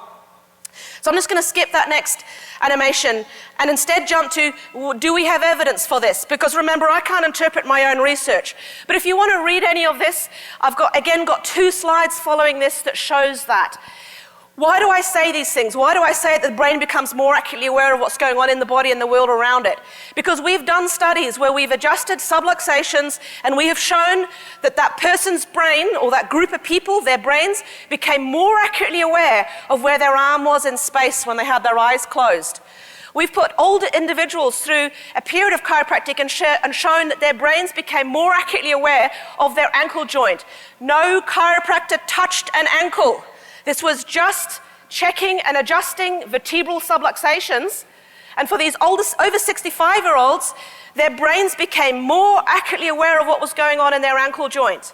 So I'm just going to skip that next animation and instead jump to, do we have evidence for this? Because remember, I can't interpret my own research. But if you want to read any of this, I've got 2 slides following this that shows that. Why do I say these things? Why do I say that the brain becomes more accurately aware of what's going on in the body and the world around it? Because we've done studies where we've adjusted subluxations and we have shown that that person's brain, or that group of people, their brains, became more accurately aware of where their arm was in space when they had their eyes closed. We've put older individuals through a period of chiropractic and shown that their brains became more accurately aware of their ankle joint. No chiropractor touched an ankle. This was just checking and adjusting vertebral subluxations. And for these over 65-year-olds, their brains became more accurately aware of what was going on in their ankle joint.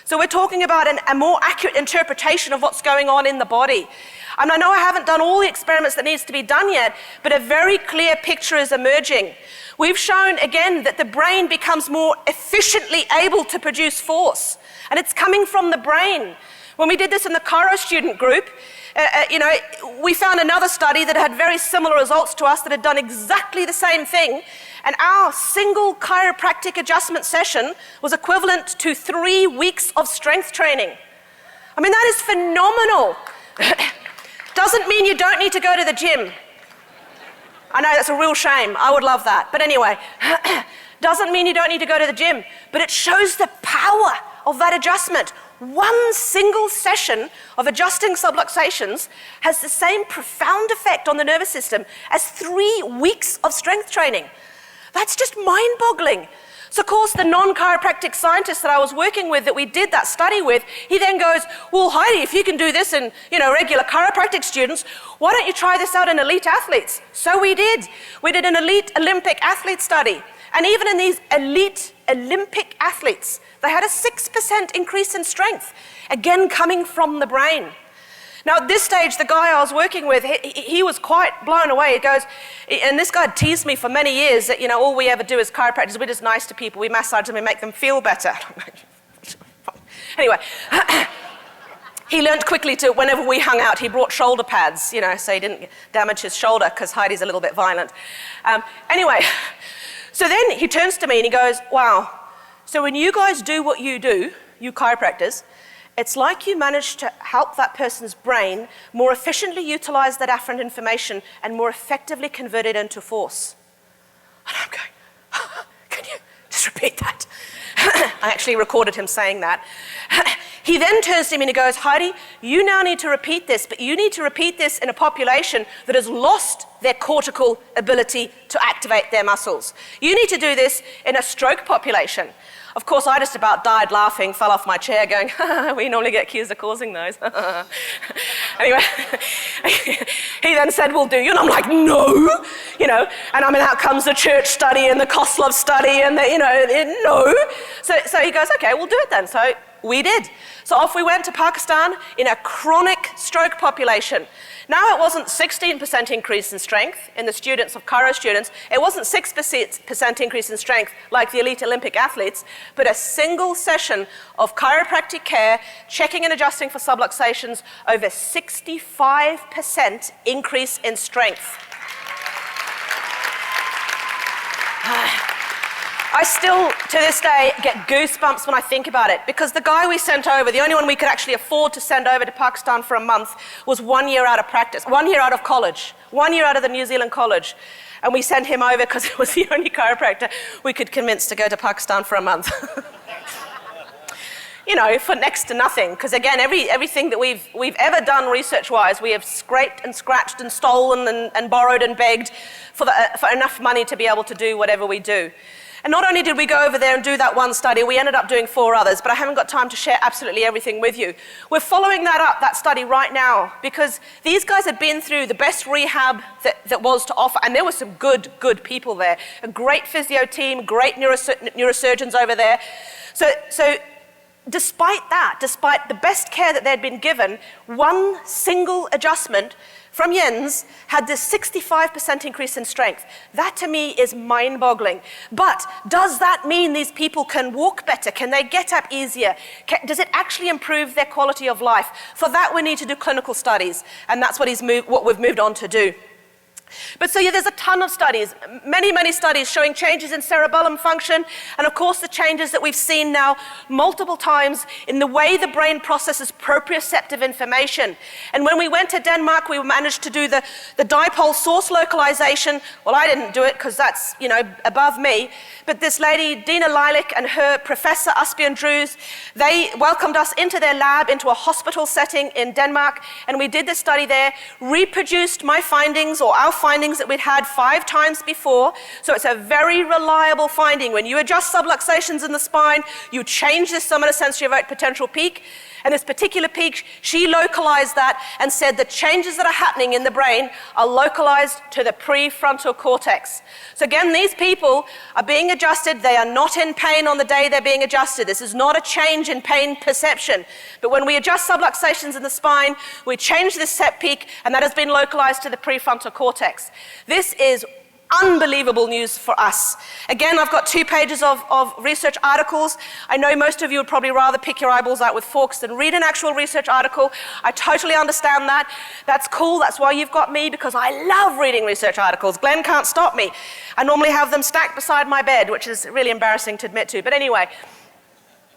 So we're talking about a more accurate interpretation of what's going on in the body. And I know I haven't done all the experiments that needs to be done yet, but a very clear picture is emerging. We've shown, again, that the brain becomes more efficiently able to produce force. And it's coming from the brain. When we did this in the chiro student group, we found another study that had very similar results to us that had done exactly the same thing. And our single chiropractic adjustment session was equivalent to 3 weeks of strength training. I mean, that is phenomenal. Doesn't mean you don't need to go to the gym. I know that's a real shame. I would love that. But anyway, doesn't mean you don't need to go to the gym. But it shows the power of that adjustment. One single session of adjusting subluxations has the same profound effect on the nervous system as 3 weeks of strength training. That's just mind-boggling. So of course the non-chiropractic scientist that I was working with, that we did that study with, he then goes, well, Heidi, if you can do this in regular chiropractic students, why don't you try this out in elite athletes? So we did. We did an elite Olympic athlete study. And even in these elite Olympic athletes, they had a 6% increase in strength, again coming from the brain. Now at this stage, the guy I was working with, he was quite blown away. He goes, and this guy teased me for many years that, all we ever do as chiropractors, we're just nice to people, we massage them and make them feel better. Anyway, he learned quickly to, whenever we hung out, he brought shoulder pads, so he didn't damage his shoulder, because Heidi's a little bit violent. Anyway, so then he turns to me and he goes, wow, so when you guys do what you do, you chiropractors, it's like you managed to help that person's brain more efficiently utilize that afferent information and more effectively convert it into force. And I'm going, can you just repeat that? I actually recorded him saying that. He then turns to me and he goes, Heidi, you now need to repeat this, but you need to repeat this in a population that has lost their cortical ability to activate their muscles. You need to do this in a stroke population. Of course, I just about died laughing, fell off my chair going, we normally get accused of causing those. Anyway, he then said, we'll do you. And I'm like, no, and I mean, out comes the church study and the Koslov study and no. So he goes, okay, we'll do it then. So we did. So off we went to Pakistan in a chronic stroke population. Now it wasn't 16% increase in strength in the students of chiro students. It wasn't 6% increase in strength like the elite Olympic athletes, but a single session of chiropractic care, checking and adjusting for subluxations, over 65% increase in strength. I still, to this day, get goosebumps when I think about it, because the guy we sent over, the only one we could actually afford to send over to Pakistan for a month, was 1 year out of practice, 1 year out of college, 1 year out of the New Zealand college. And we sent him over because it was the only chiropractor we could convince to go to Pakistan for a month. For next to nothing, because again, everything that we've ever done research-wise, we have scraped and scratched and stolen and borrowed and begged for enough money to be able to do whatever we do. And not only did we go over there and do that one study, we ended up doing 4 others, but I haven't got time to share absolutely everything with you. We're following that study right now, because these guys had been through the best rehab that was to offer, and there were some good people there. A great physio team, great neurosurgeons over there. So despite the best care that they'd been given, one single adjustment from Jens had this 65% increase in strength. That to me is mind-boggling. But does that mean these people can walk better? Can they get up easier? Does it actually improve their quality of life? For that we need to do clinical studies, and that's what we've moved on to do. But so yeah, there's a ton of studies, many studies showing changes in cerebellum function, and of course the changes that we've seen now multiple times in the way the brain processes proprioceptive information. And when we went to Denmark, we managed to do the dipole source localization. Well, I didn't do it because that's, above me. But this lady, Dina Lilac, and her professor, Asbjørn Drews, they welcomed us into their lab, into a hospital setting in Denmark, and we did the study there, reproduced my findings, or our findings that we'd had 5 times before. So it's a very reliable finding. When you adjust subluxations in the spine, you change this somatosensory evoked potential peak. And this particular peak, she localized that and said the changes that are happening in the brain are localized to the prefrontal cortex. So again, these people are being adjusted. They are not in pain on the day they're being adjusted. This is not a change in pain perception. But when we adjust subluxations in the spine, we change this set peak, and that has been localized to the prefrontal cortex. This is unbelievable news for us. Again, I've got 2 pages of research articles. I know most of you would probably rather pick your eyeballs out with forks than read an actual research article. I totally understand that. That's cool. That's why you've got me, because I love reading research articles. Glenn can't stop me. I normally have them stacked beside my bed, which is really embarrassing to admit to. But anyway,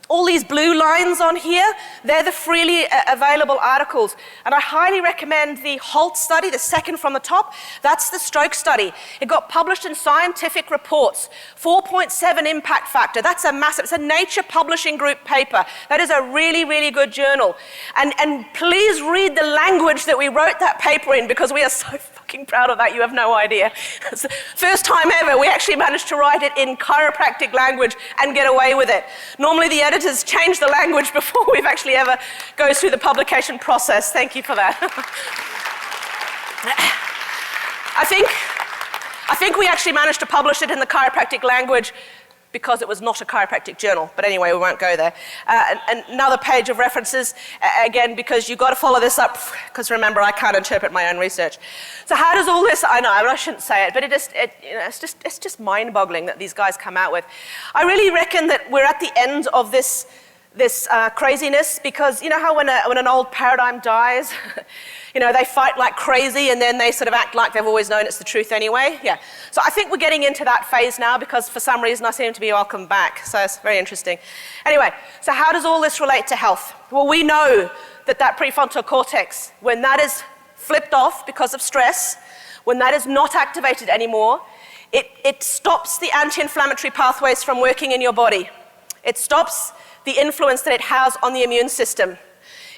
all these blue lines on here, they're the freely available articles. And I highly recommend the Holt study, the second from the top. That's the stroke study. It got published in Scientific Reports. 4.7 impact factor. That's a massive, it's a Nature Publishing Group paper. That is a really, really good journal. And please read the language that we wrote that paper in, because we are so fucking proud of that, you have no idea. It's the first time ever we actually managed to write it in chiropractic language and get away with it. Normally the editors change the language before we've actually ever goes through the publication process. Thank you for that. I think we actually managed to publish it in the chiropractic language because it was not a chiropractic journal. But anyway, we won't go there. And another page of references, again, because you've got to follow this up, because remember, I can't interpret my own research. So how does all this, I know, I shouldn't say it, but it's just mind-boggling that these guys come out with. I really reckon that we're at the end of this craziness, because you know how when an old paradigm dies, they fight like crazy and then they sort of act like they've always known it's the truth anyway. Yeah. So I think we're getting into that phase now, because for some reason I seem to be welcomed back. So it's very interesting. Anyway, so how does all this relate to health? Well, we know that prefrontal cortex, when that is flipped off because of stress, when that is not activated anymore, it stops the anti-inflammatory pathways from working in your body. It stops the influence that it has on the immune system.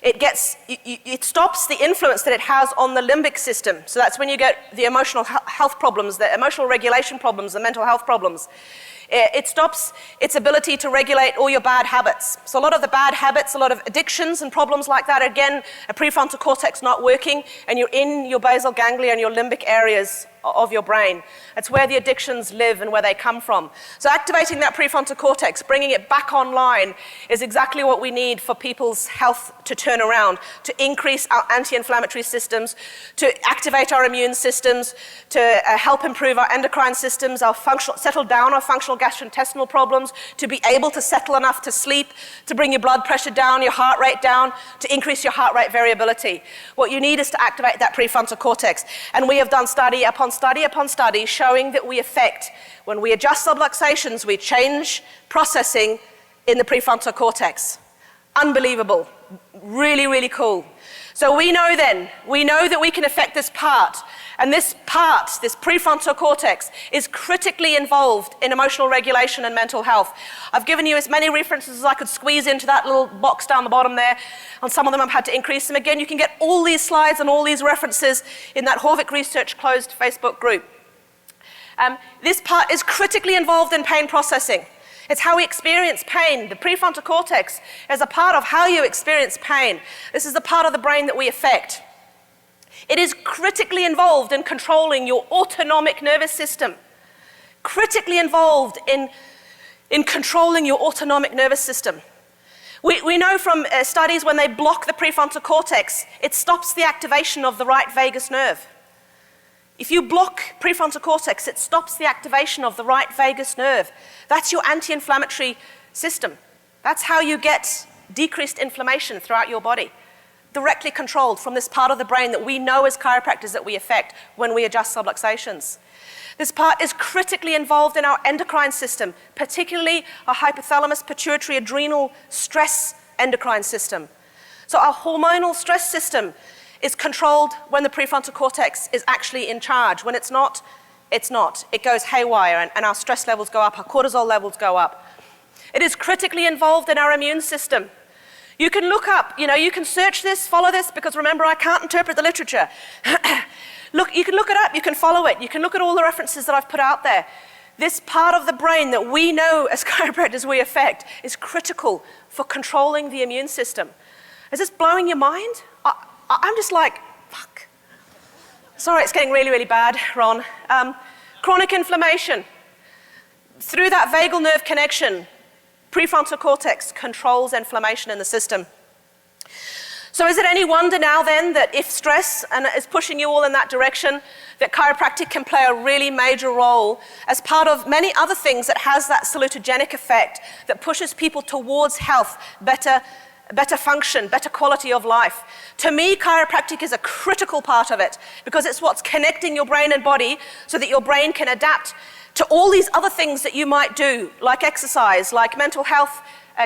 It stops the influence that it has on the limbic system. So that's when you get the emotional health problems, the emotional regulation problems, the mental health problems. It stops its ability to regulate all your bad habits. So a lot of the bad habits, a lot of addictions and problems like that, again, a prefrontal cortex not working, and you're in your basal ganglia and your limbic areas of your brain. That's where the addictions live and where they come from. So activating that prefrontal cortex, bringing it back online, is exactly what we need for people's health to turn around, to increase our anti-inflammatory systems, to activate our immune systems, to help improve our endocrine systems, settle down our functional gastrointestinal problems, to be able to settle enough to sleep, to bring your blood pressure down, your heart rate down, to increase your heart rate variability. What you need is to activate that prefrontal cortex. And we have done study upon study upon study showing that we affect, when we adjust subluxations, we change processing in the prefrontal cortex. Unbelievable. Really, really cool. So we know that we can affect this part. And this part, this prefrontal cortex, is critically involved in emotional regulation and mental health. I've given you as many references as I could squeeze into that little box down the bottom there. On some of them I've had to increase them again. You can get all these slides and all these references in that Haavik Research closed Facebook group. This part is critically involved in pain processing. It's how we experience pain. The prefrontal cortex is a part of how you experience pain. This is the part of the brain that we affect. It is critically involved in controlling your autonomic nervous system. Critically involved in controlling your autonomic nervous system. We know from studies when they block the prefrontal cortex, it stops the activation of the right vagus nerve. If you block prefrontal cortex, it stops the activation of the right vagus nerve. That's your anti-inflammatory system. That's how you get decreased inflammation throughout your body, directly controlled from this part of the brain that we know as chiropractors that we affect when we adjust subluxations. This part is critically involved in our endocrine system, particularly our hypothalamus, pituitary, adrenal, stress endocrine system. So our hormonal stress system is controlled when the prefrontal cortex is actually in charge. When it's not, it's not. It goes haywire and our stress levels go up, our cortisol levels go up. It is critically involved in our immune system. You can look up, you can search this, follow this, because remember, I can't interpret the literature. Look, you can look it up, you can follow it, you can look at all the references that I've put out there. This part of the brain that we know as chiropractors we affect is critical for controlling the immune system. Is this blowing your mind? I'm just like, fuck. Sorry, it's getting really, really bad, Ron. Chronic inflammation. Through that vagal nerve connection, prefrontal cortex controls inflammation in the system. So is it any wonder now then that if stress is pushing you all in that direction, that chiropractic can play a really major role as part of many other things that has that salutogenic effect that pushes people towards health, better function, better quality of life. To me, chiropractic is a critical part of it because it's what's connecting your brain and body so that your brain can adapt to all these other things that you might do, like exercise, like mental health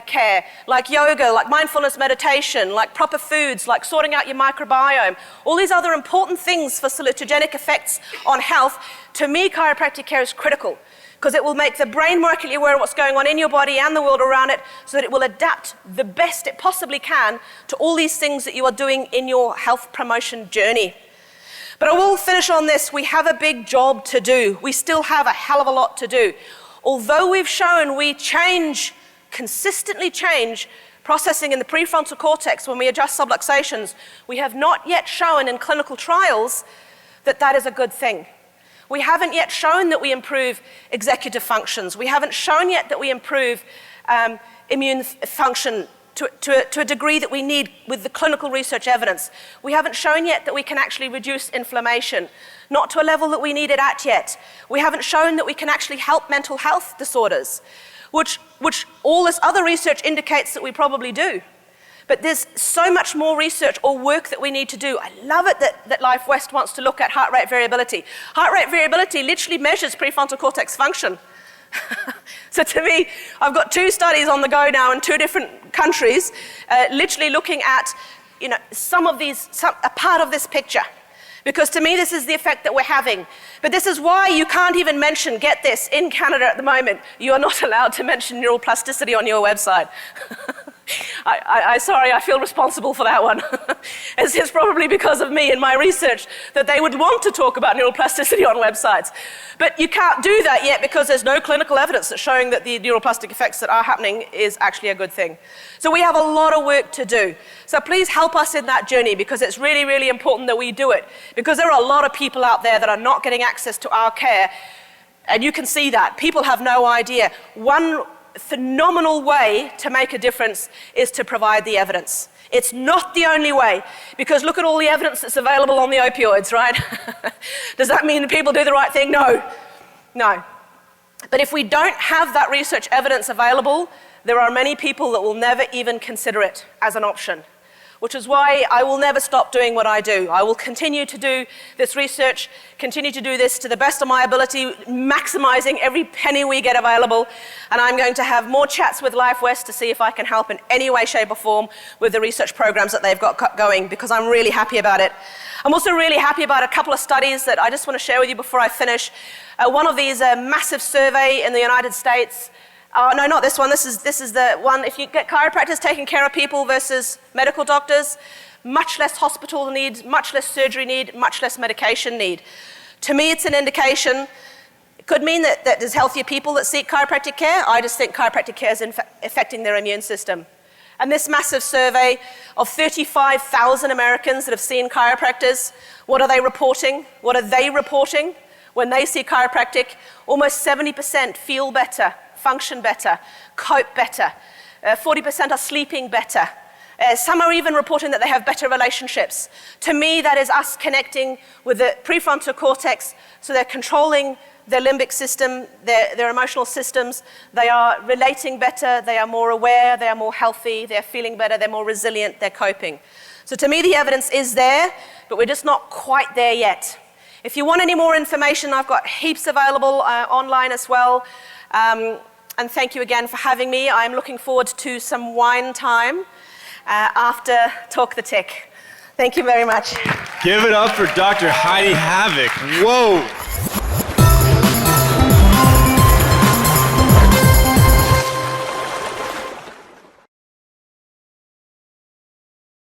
care, like yoga, like mindfulness meditation, like proper foods, like sorting out your microbiome, all these other important things for salutogenic effects on health. To me, chiropractic care is critical because it will make the brain more acutely aware of what's going on in your body and the world around it so that it will adapt the best it possibly can to all these things that you are doing in your health promotion journey. But I will finish on this. We have a big job to do. We still have a hell of a lot to do. Although we've shown we consistently change processing in the prefrontal cortex when we adjust subluxations, we have not yet shown in clinical trials that that is a good thing. We haven't yet shown that we improve executive functions. We haven't shown yet that we improve immune function to a degree that we need with the clinical research evidence. We haven't shown yet that we can actually reduce inflammation, not to a level that we need it at yet. We haven't shown that we can actually help mental health disorders, which all this other research indicates that we probably do. But there's so much more research or work that we need to do. I love it that Life West wants to look at heart rate variability. Heart rate variability literally measures prefrontal cortex function. So to me, I've got 2 studies on the go now in 2 different countries, literally looking at a part of this picture. Because to me, this is the effect that we're having. But this is why you can't even mention, get this, in Canada at the moment, you are not allowed to mention neuroplasticity on your website. Sorry, I feel responsible for that one. It's probably because of me and my research that they would want to talk about neuroplasticity on websites. But you can't do that yet because there's no clinical evidence that's showing that the neuroplastic effects that are happening is actually a good thing. So we have a lot of work to do. So please help us in that journey because it's really, really important that we do it. Because there are a lot of people out there that are not getting access to our care. And you can see that. People have no idea. One phenomenal way to make a difference is to provide the evidence. It's not the only way, because look at all the evidence that's available on the opioids, right? Does that mean that people do the right thing? No. But if we don't have that research evidence available, there are many people that will never even consider it as an option, which is why I will never stop doing what I do. I will continue to do this research, continue to do this to the best of my ability, maximizing every penny we get available, and I'm going to have more chats with Life West to see if I can help in any way, shape, or form with the research programs that they've got going, because I'm really happy about it. I'm also really happy about a couple of studies that I just want to share with you before I finish. One of these, a massive survey in the United States. No, not this one. This is the one, if you get chiropractors taking care of people versus medical doctors, much less hospital need, much less surgery need, much less medication need. To me, it's an indication. It could mean that there's healthier people that seek chiropractic care. I just think chiropractic care is affecting their immune system. And this massive survey of 35,000 Americans that have seen chiropractors, what are they reporting? What are they reporting when they see chiropractic? Almost 70% feel better, function better, cope better. 40% are sleeping better. Some are even reporting that they have better relationships. To me, that is us connecting with the prefrontal cortex, so they're controlling their limbic system, their emotional systems. They are relating better, they are more aware, they are more healthy, they're feeling better, they're more resilient, they're coping. So to me, the evidence is there, but we're just not quite there yet. If you want any more information, I've got heaps available online as well. And thank you again for having me. I'm looking forward to some wine time after Talk the Tick. Thank you very much. Give it up for Dr. Heidi Haavik. Whoa.